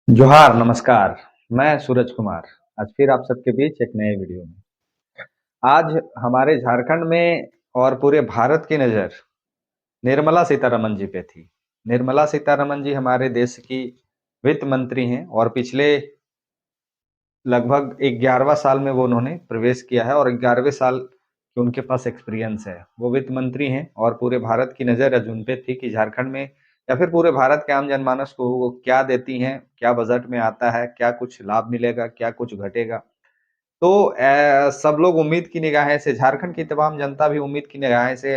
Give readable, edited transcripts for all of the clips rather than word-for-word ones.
जोहार नमस्कार। मैं सूरज कुमार आज फिर आप सबके बीच एक नए वीडियो में। आज हमारे झारखंड में और पूरे भारत की नज़र निर्मला सीतारमन जी पे थी। निर्मला सीतारमन जी हमारे देश की वित्त मंत्री हैं और पिछले लगभग 11वां साल में वो उन्होंने प्रवेश किया है और 11वें साल के उनके पास एक्सपीरियंस है। वो वित्त मंत्री हैं और पूरे भारत की नज़र आज उन पे थी कि झारखंड में या फिर पूरे भारत के आम जनमानस को वो क्या देती हैं, क्या बजट में आता है, क्या कुछ लाभ मिलेगा, क्या कुछ घटेगा। तो सब लोग उम्मीद की निगाहें से, झारखंड की तमाम जनता भी उम्मीद की निगाहें से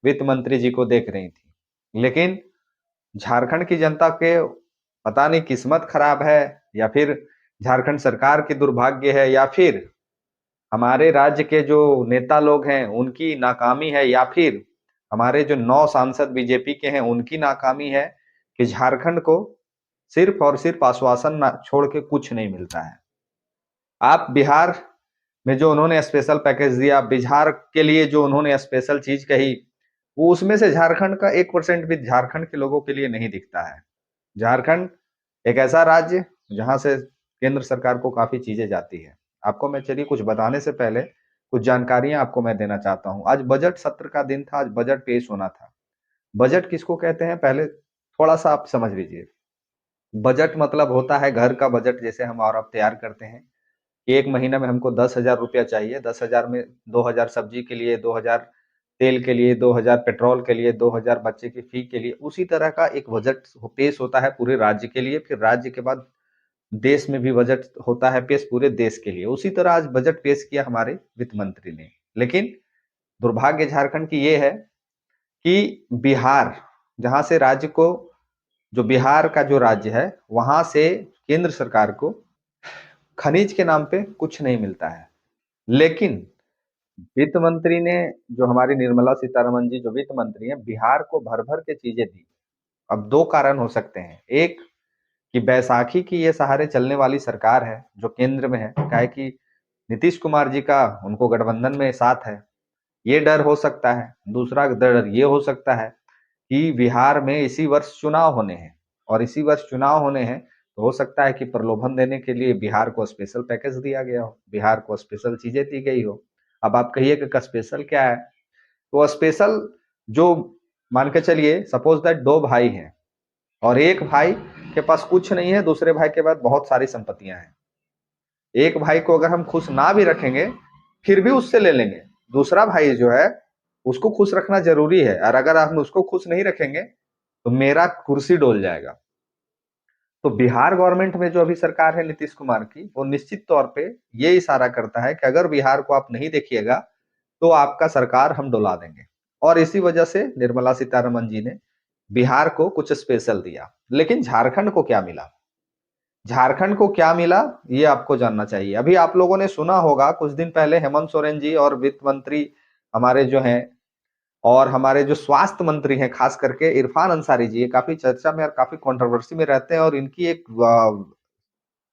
वित्त मंत्री जी को देख रही थी। लेकिन झारखंड की जनता के पता नहीं किस्मत खराब है या फिर झारखंड सरकार की दुर्भाग्य है या फिर हमारे राज्य के जो नेता लोग हैं उनकी नाकामी है या फिर हमारे जो 9 सांसद बीजेपी के हैं उनकी नाकामी है कि झारखंड को सिर्फ और सिर्फ आश्वासन ना छोड़ के कुछ नहीं मिलता है। आप बिहार में जो उन्होंने स्पेशल पैकेज दिया, बिहार के लिए जो उन्होंने स्पेशल चीज कही, वो उसमें से झारखंड का 1% भी झारखंड के लोगों के लिए नहीं दिखता है। झारखंड एक ऐसा राज्य जहां से केंद्र सरकार को काफी चीजें जाती है। आपको मैं चलिए कुछ बताने से पहले कुछ जानकारियां आपको मैं देना चाहता हूं। आज बजट सत्र का दिन था, आज बजट पेश होना था। बजट किसको कहते हैं पहले थोड़ा सा आप समझ लीजिए। बजट मतलब होता है घर का बजट, जैसे हम और आप तैयार करते हैं कि एक महीना में हमको 10,000 रुपया चाहिए, 10,000 में 2,000 सब्जी के लिए, 2,000 तेल के लिए, 2,000 पेट्रोल के लिए, 2,000 बच्चे की फी के लिए। उसी तरह का एक बजट पेश होता है पूरे राज्य के लिए, फिर राज्य के बाद देश में भी बजट होता है पेश पूरे देश के लिए। उसी तरह आज बजट पेश किया हमारे वित्त मंत्री ने। लेकिन दुर्भाग्य झारखंड की ये है कि बिहार, जहां से राज्य को, जो बिहार का जो राज्य है, वहां से केंद्र सरकार को खनिज के नाम पे कुछ नहीं मिलता है। लेकिन वित्त मंत्री ने, जो हमारी निर्मला सीतारमन जी जो वित्त मंत्री हैं, बिहार को भर भर के चीजें दी। अब दो कारण हो सकते हैं। एक कि बैसाखी की ये सहारे चलने वाली सरकार है जो केंद्र में है, क्या है कि नीतीश कुमार जी का उनको गठबंधन में साथ है, ये डर हो सकता है। दूसरा डर ये हो सकता है कि बिहार में इसी वर्ष चुनाव होने हैं और इसी वर्ष चुनाव होने हैं, तो हो सकता है कि प्रलोभन देने के लिए बिहार को स्पेशल पैकेज दिया गया हो, बिहार को स्पेशल चीजें दी गई हो। अब आप कहिए कि स्पेशल क्या है, तो स्पेशल जो, मान के चलिए सपोज दैट दो भाई हैं और एक भाई के पास कुछ नहीं है, दूसरे भाई के पास बहुत सारी संपत्तियां हैं। एक भाई को अगर हम खुश ना भी रखेंगे फिर भी उससे ले लेंगे, दूसरा भाई जो है उसको खुश रखना जरूरी है, और अगर हम उसको खुश नहीं रखेंगे तो मेरा कुर्सी डोल जाएगा। तो बिहार गवर्नमेंट में जो अभी सरकार है नीतीश कुमार की, वो निश्चित तौर पे ये इशारा करता है कि अगर बिहार को आप नहीं देखिएगा तो आपका सरकार हम डुला देंगे। और इसी वजह से निर्मला सीतारमन जी ने बिहार को कुछ स्पेशल दिया। लेकिन झारखंड को क्या मिला, झारखंड को क्या मिला ये आपको जानना चाहिए। अभी आप लोगों ने सुना होगा कुछ दिन पहले हेमंत सोरेन जी और वित्त मंत्री हमारे जो हैं और हमारे जो स्वास्थ्य मंत्री हैं, खास करके इरफान अंसारी जी, ये काफी चर्चा में और काफी कंट्रोवर्सी में रहते हैं और इनकी एक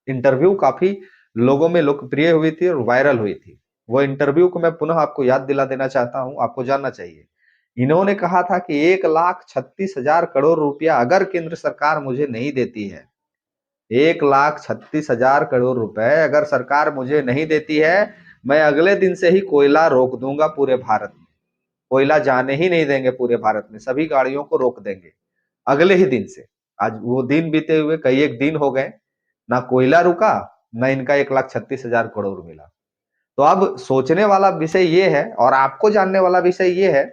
इंटरव्यू काफी लोगों में लोकप्रिय हुई थी और वायरल हुई थी। वो इंटरव्यू को मैं पुनः आपको याद दिला देना चाहता हूं, आपको जानना चाहिए। इन्होंने कहा था कि 1,36,000 करोड़ रुपया अगर केंद्र सरकार मुझे नहीं देती है, 1,36,000 करोड़ रुपए अगर सरकार मुझे नहीं देती है, मैं अगले दिन से ही कोयला रोक दूंगा पूरे भारत में। कोयला जाने ही नहीं देंगे पूरे भारत में, सभी गाड़ियों को रोक देंगे अगले ही दिन से। आज वो दिन बीते हुए कई एक दिन हो गए, ना कोयला रुका, ना इनका 1,36,000 करोड़ मिला। तो अब सोचने वाला विषय ये है और आपको जानने वाला विषय ये है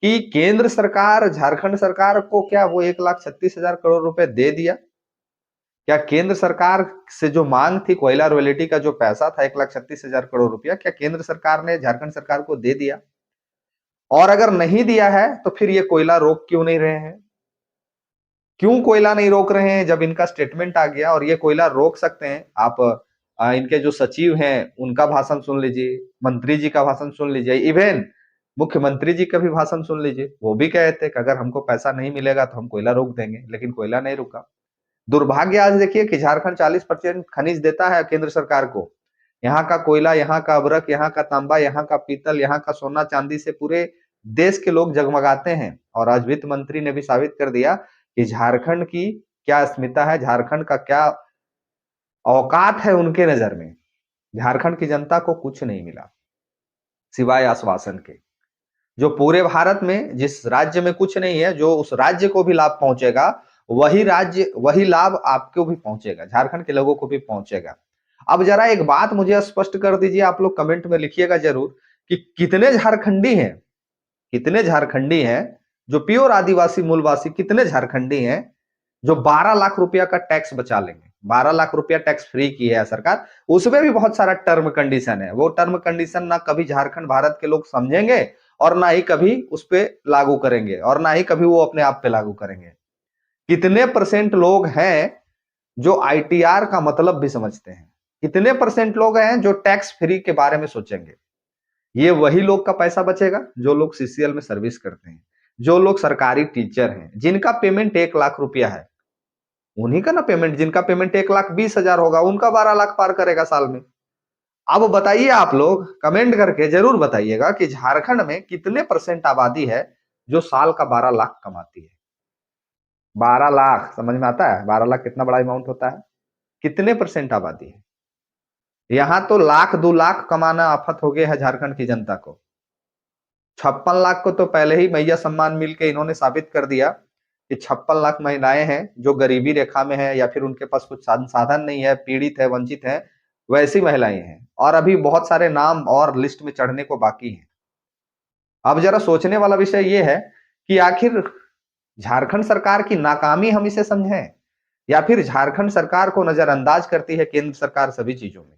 कि केंद्र सरकार झारखंड सरकार को क्या वो 1,36,000 करोड़ रुपए दे दिया? क्या केंद्र सरकार से जो मांग थी कोयला रॉयल्टी का जो पैसा था 1,36,000 करोड़ रुपया, क्या केंद्र सरकार ने झारखंड सरकार को दे दिया? और अगर नहीं दिया है तो फिर ये कोयला रोक क्यों नहीं रहे हैं? क्यों कोयला नहीं रोक रहे हैं जब इनका स्टेटमेंट आ गया और ये कोयला रोक सकते हैं? आप इनके जो सचिव हैं उनका भाषण सुन लीजिए, मंत्री जी का भाषण सुन लीजिए, इवन मुख्यमंत्री जी का भी भाषण सुन लीजिए। वो भी कहे थे कि अगर हमको पैसा नहीं मिलेगा तो हम कोयला रोक देंगे, लेकिन कोयला नहीं रुका। दुर्भाग्य आज देखिए कि झारखंड 40% खनिज देता है केंद्र सरकार को। यहाँ का कोयला, यहाँ का अभ्रक, यहाँ का तांबा, यहाँ का पीतल, यहाँ का सोना चांदी से पूरे देश के लोग जगमगाते हैं। और आज वित्त मंत्री ने भी साबित कर दिया कि झारखंड की क्या अस्मिता है, झारखंड का क्या औकात है उनके नजर में। झारखंड की जनता को कुछ नहीं मिला सिवाय आश्वासन के। जो पूरे भारत में जिस राज्य में कुछ नहीं है, जो उस राज्य को भी लाभ पहुंचेगा, वही लाभ आपको भी पहुंचेगा, झारखंड के लोगों को भी पहुंचेगा। अब जरा एक बात मुझे स्पष्ट कर दीजिए, आप लोग कमेंट में लिखिएगा जरूर कि कितने झारखंडी हैं जो प्योर आदिवासी मूलवासी, कितने झारखंडी हैं जो 12 लाख रुपया का टैक्स बचा लेंगे। 12 लाख रुपया टैक्स फ्री की है सरकार, उसमें भी बहुत सारा टर्म कंडीशन है। वो टर्म कंडीशन ना कभी झारखंड भारत के लोग समझेंगे और ना ही कभी उस पर लागू करेंगे और ना ही कभी वो अपने आप पे लागू करेंगे। कितने परसेंट लोग हैं जो आईटीआर का मतलब भी समझते हैं? कितने परसेंट लोग हैं जो टैक्स फ्री के बारे में सोचेंगे? ये वही लोग का पैसा बचेगा जो लोग सीसीएल में सर्विस करते हैं, जो लोग सरकारी टीचर हैं, जिनका पेमेंट 1 लाख रुपया है, उन्हीं का ना पेमेंट, जिनका पेमेंट 1,20,000 होगा उनका 12 लाख पार करेगा साल में। अब बताइए, आप लोग कमेंट करके जरूर बताइएगा कि झारखंड में कितने परसेंट आबादी है जो साल का 12 लाख कमाती है। 12 लाख समझ में आता है? 12 लाख कितना बड़ा अमाउंट होता है? कितने परसेंट आबादी है? यहां तो लाख 2 लाख कमाना आफत हो गया है झारखंड की जनता को। 56 लाख को तो पहले ही मैया सम्मान मिल के इन्होंने साबित कर दिया कि 56 लाख महिलाएं हैं जो गरीबी रेखा में है या फिर उनके पास कुछ संसाधन नहीं है, पीड़ित है, वंचित है, वैसी महिलाएं हैं। और अभी बहुत सारे नाम और लिस्ट में चढ़ने को बाकी हैं। अब जरा सोचने वाला विषय ये है कि आखिर झारखंड सरकार की नाकामी हम इसे समझें या फिर झारखंड सरकार को नजरअंदाज करती है केंद्र सरकार सभी चीजों में?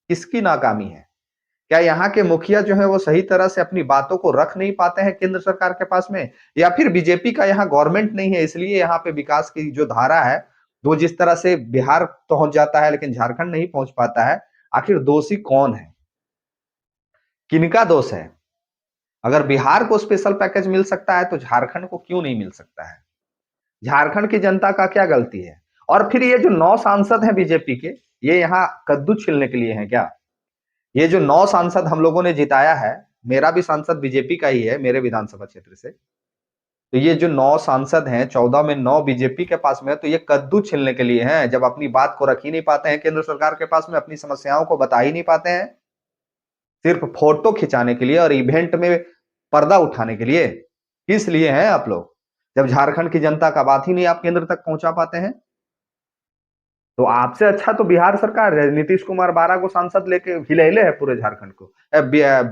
किसकी नाकामी है? क्या यहाँ के मुखिया जो है वो सही तरह से अपनी बातों को रख नहीं पाते हैं केंद्र सरकार के पास में, या फिर बीजेपी का यहाँ गवर्नमेंट नहीं है इसलिए यहाँ पे विकास की जो धारा है वो जिस तरह से बिहार पहुंच जाता है लेकिन झारखंड नहीं पहुंच पाता है? आखिर दोषी कौन है? किनका दोष है? अगर बिहार को स्पेशल पैकेज मिल सकता है तो झारखंड को क्यों नहीं मिल सकता है? झारखंड की जनता का क्या गलती है? और फिर ये जो 9 सांसद हैं बीजेपी के, ये यहाँ कद्दू छीलने के लिए हैं क्या? ये जो 9 सांसद हम लोगों ने जिताया है, मेरा भी सांसद बीजेपी का ही है मेरे विधानसभा क्षेत्र से, तो ये जो 9 सांसद हैं, 14 में 9 बीजेपी के पास में है, तो ये कद्दू छीलने के लिए हैं। जब अपनी बात को रख ही नहीं पाते हैं केंद्र सरकार के पास में, अपनी समस्याओं को बता ही नहीं पाते हैं, सिर्फ फोटो खिंचाने के लिए और इवेंट में पर्दा उठाने के लिए। किस लिए हैं आप लोग, जब झारखंड की जनता का बात ही नहीं आप केंद्र तक पहुंचा पाते हैं? तो आपसे अच्छा तो बिहार सरकार है। नीतीश कुमार 12 को सांसद लेके हिले है पूरे झारखंड को,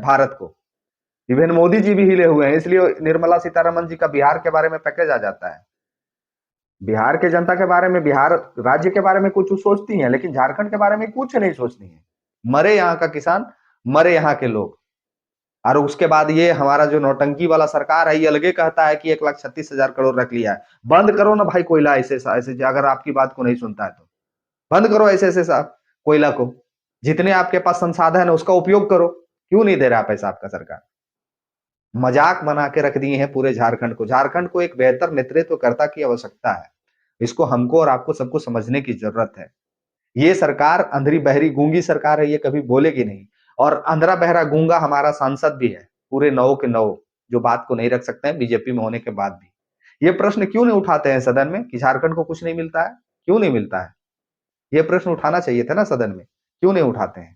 भारत को। इवन मोदी जी भी हिले हुए हैं, इसलिए निर्मला सीतारमन जी का बिहार के बारे में पैकेज आ जाता है। बिहार के जनता के बारे में, बिहार राज्य के बारे में कुछ सोचती हैं लेकिन झारखंड के बारे में कुछ नहीं सोचती हैं। मरे यहाँ का किसान, मरे यहाँ के लोग। और उसके बाद ये हमारा जो नौटंकी वाला सरकार है ये अलगे कहता है कि 1,36,000 करोड़ रख लिया है। बंद करो ना भाई कोयला, ऐसे ऐसे अगर आपकी बात को नहीं सुनता है तो बंद करो ऐसे ऐसे साहब कोयला को। जितने आपके पास संसाधन है उसका उपयोग करो। क्यों नहीं दे रहा पैसा आपका सरकार? मजाक बना के रख दिए हैं पूरे झारखंड को। झारखंड को एक बेहतर नेतृत्वकर्ता की आवश्यकता है। इसको हमको और आपको सबको समझने की जरूरत है। ये सरकार अंधरी बहरी गूंगी सरकार है, ये कभी बोलेगी नहीं। और अंधरा बहरा गूंगा हमारा सांसद भी है, पूरे 9 के 9 जो बात को नहीं रख सकते हैं बीजेपी में होने के बाद भी। ये प्रश्न क्यों नहीं उठाते हैं सदन में कि झारखंड को कुछ नहीं मिलता है? क्यों नहीं मिलता है? ये प्रश्न उठाना चाहिए था ना सदन में, क्यों नहीं उठाते हैं?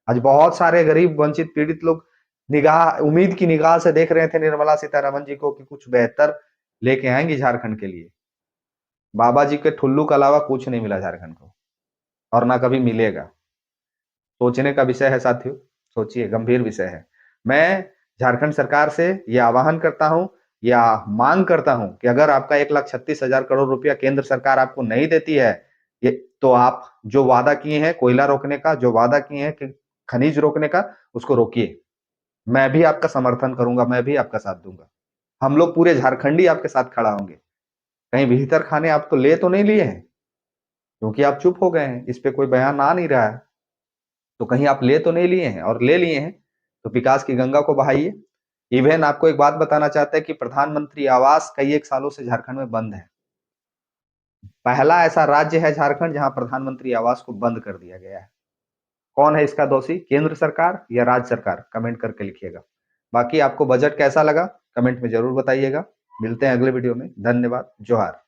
आज बहुत सारे गरीब वंचित पीड़ित लोग निगाह, उम्मीद की निगाह से देख रहे थे निर्मला सीतारमन जी को कि कुछ बेहतर लेके आएंगी झारखंड के लिए। बाबा जी के ठुल्लू के अलावा कुछ नहीं मिला झारखंड को और ना कभी मिलेगा। सोचने का विषय है साथियों, सोचिए, गंभीर विषय है। मैं झारखंड सरकार से यह आह्वान करता हूं या मांग करता हूं कि अगर आपका 1,36,000 करोड़ रुपया केंद्र सरकार आपको नहीं देती है, ये तो आप जो वादा किए हैं कोयला रोकने का, जो वादा किए हैं कि खनिज रोकने का, उसको रोकिए। मैं भी आपका समर्थन करूंगा, मैं भी आपका साथ दूंगा। हम लोग पूरे झारखंडी आपके साथ खड़ा होंगे। कहीं भीतर खाने आप तो ले तो नहीं लिए हैं, क्योंकि आप चुप हो गए हैं, इस पे कोई बयान आ नहीं रहा है, तो कहीं आप ले तो नहीं लिए हैं, और ले लिए हैं तो विकास की गंगा को बहाइए। इवन आपको एक बात बताना चाहते हैं कि प्रधानमंत्री आवास कई एक सालों से झारखंड में बंद है। पहला ऐसा राज्य है झारखंड जहां प्रधानमंत्री आवास को बंद कर दिया गया है। कौन है इसका दोषी, केंद्र सरकार या राज्य सरकार? कमेंट करके लिखिएगा। बाकी आपको बजट कैसा लगा कमेंट में जरूर बताइएगा। मिलते हैं अगले वीडियो में। धन्यवाद। जोहार।